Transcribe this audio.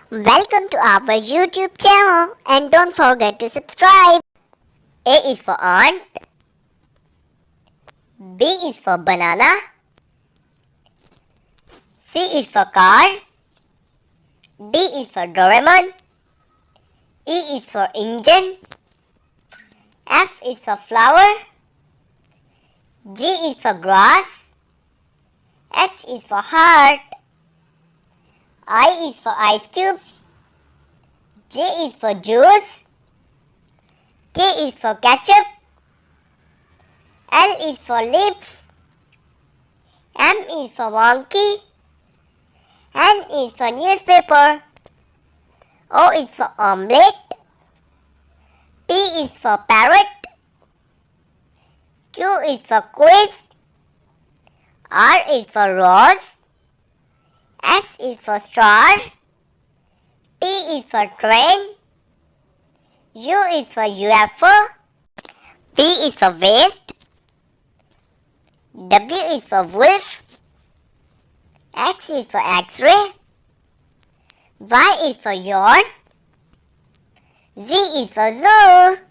Welcome to our YouTube channel and don't forget to subscribe. A is for ant. B is for banana. C is for car. D is for Doraemon. E is for engine. F is for flower. G is for grass. H is for heart. I is for ice cubes. J is for juice. K is for ketchup. L is for lips. M is for monkey. N is for newspaper. O is for omelette. P is for parrot. Q is for quiz. R is for rose. S is for star. T is for train. U is for UFO. V is for waste. W is for wolf. X is for X-ray. Y is for yawn. Z is for zoo.